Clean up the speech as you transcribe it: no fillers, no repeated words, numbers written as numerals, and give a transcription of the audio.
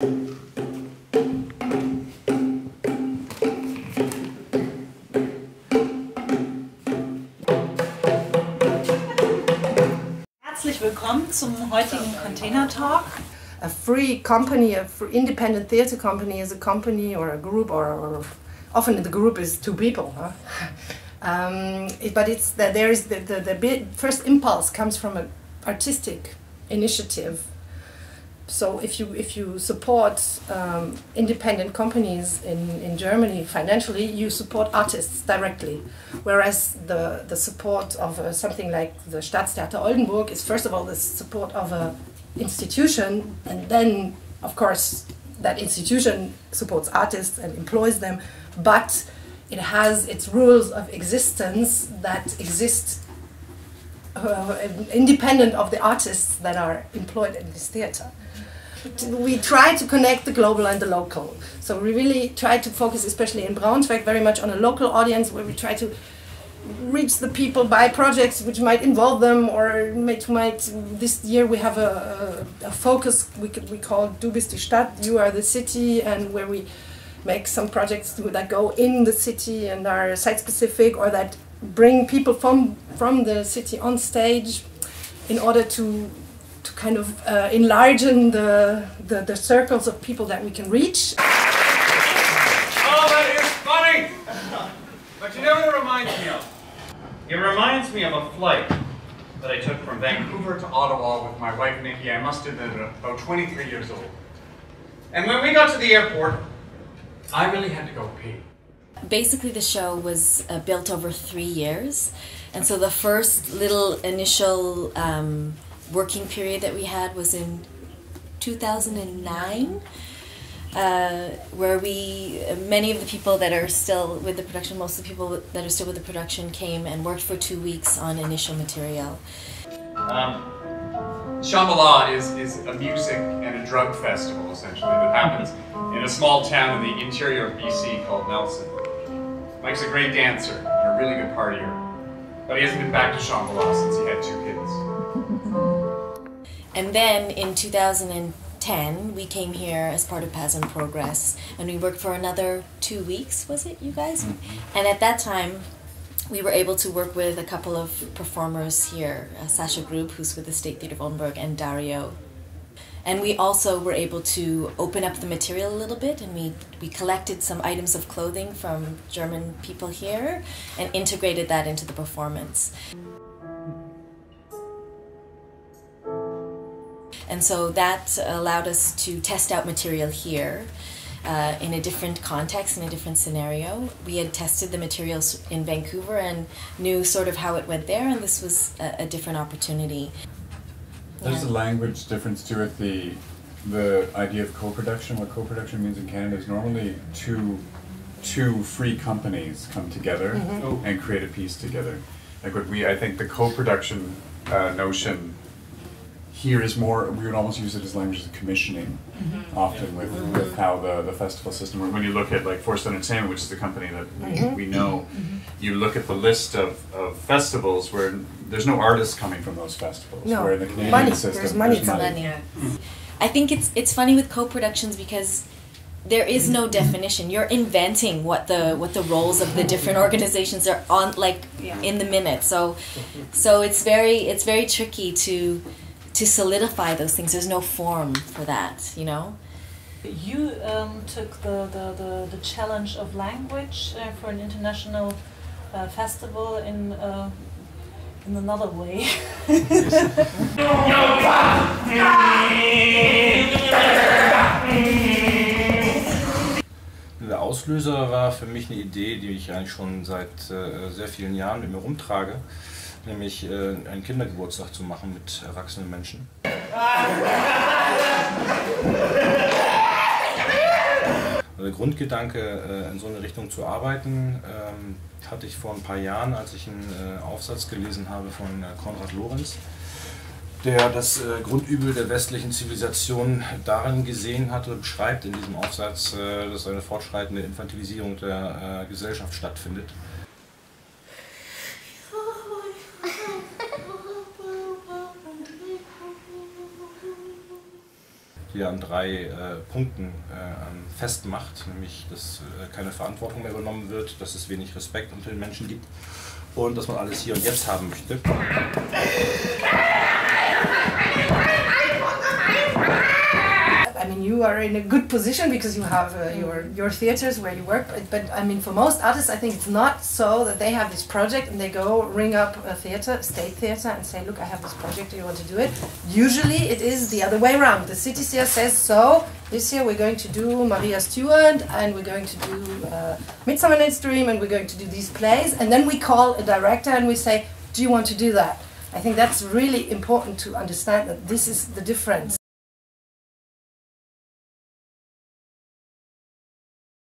Herzlich willkommen zum heutigen Container-Talk. A free company, independent theater company is a company or a group, or often the group is two people. Huh? But it's that there is the first impulse comes from an artistic initiative. So if you support independent companies in Germany financially, you support artists directly. Whereas the support of something like the Staatstheater Oldenburg is first of all the support of an institution, and then of course that institution supports artists and employs them, but it has its rules of existence that exist independent of the artists that are employed in this theater. We try to connect the global and the local. So we really try to focus, especially in Braunschweig, very much on a local audience, where we try to reach the people by projects which might involve them, or this year we have a focus we call Du bist die Stadt, you are the city, and where we make some projects that go in the city and are site-specific, or that bring people from the city on stage in order to kind of enlarge the circles of people that we can reach. Oh, that is funny! But you know what it reminds me of? It reminds me of a flight that I took from Vancouver to Ottawa with my wife Nikki. I must have been about 23 years old. And when we got to the airport, I really had to go pee. Basically, the show was built over 3 years, and so the first little initial working period that we had was in 2009, where many of the people that are still with the production, most of the people that are still with the production, came and worked for 2 weeks on initial material. Shambhala is a music and a drug festival, essentially, that happens in a small town in the interior of BC called Nelson. Mike's a great dancer and a really good partier, but he hasn't been back to Shambhala since he had 2 kids. And then in 2010, we came here as part of Pazz and Progress, and we worked for another 2 weeks, was it, you guys? And at that time, we were able to work with a couple of performers here, Sasha Group, who's with the State Theatre of Oldenburg, and Dario. And we also were able to open up the material a little bit, and we collected some items of clothing from German people here and integrated that into the performance. And so that allowed us to test out material here in a different context, in a different scenario. We had tested the materials in Vancouver and knew sort of how it went there, and this was a different opportunity. There's a language difference to it, the idea of co-production. What co-production means in Canada is normally two free companies come together and create a piece together. Like I think the co-production notion here is more, we would almost use it as language of commissioning, often with how the festival system, when you look at like Forced Entertainment, which is the company that we know, you look at the list of festivals where there's no artists coming from those festivals. No, where in the Canadian system, there's money. I think it's funny with co-productions because there is no definition. You're inventing what the roles of the different organizations are on, like in the minute. So it's very tricky to solidify those things. There's no form for that, you know. You took the challenge of language for an international festival in another way. Der Auslöser war für mich eine Idee, die ich eigentlich schon seit sehr vielen Jahren mit mir rumtrage, nämlich einen Kindergeburtstag zu machen mit erwachsenen Menschen. Der Grundgedanke, in so eine Richtung zu arbeiten, hatte ich vor ein paar Jahren, als ich einen Aufsatz gelesen habe von Konrad Lorenz, der das Grundübel der westlichen Zivilisation darin gesehen hatte, beschreibt in diesem Aufsatz, dass eine fortschreitende Infantilisierung der Gesellschaft stattfindet. die er an 3 Punkten festmacht, nämlich, dass keine Verantwortung mehr übernommen wird, dass es wenig Respekt unter den Menschen gibt und dass man alles hier und jetzt haben möchte. I mean, you are in a good position because you have your theaters where you work. But I mean, for most artists, I think it's not so that they have this project and they go ring up a theater, state theater, and say, "Look, I have this project. Do you want to do it?" Usually, it is the other way around. The city theater says, "So this year we're going to do Maria Stuart, and we're going to do Midsummer Night's Dream, and we're going to do these plays." And then we call a director and we say, "Do you want to do that?" I think that's really important to understand that this is the difference.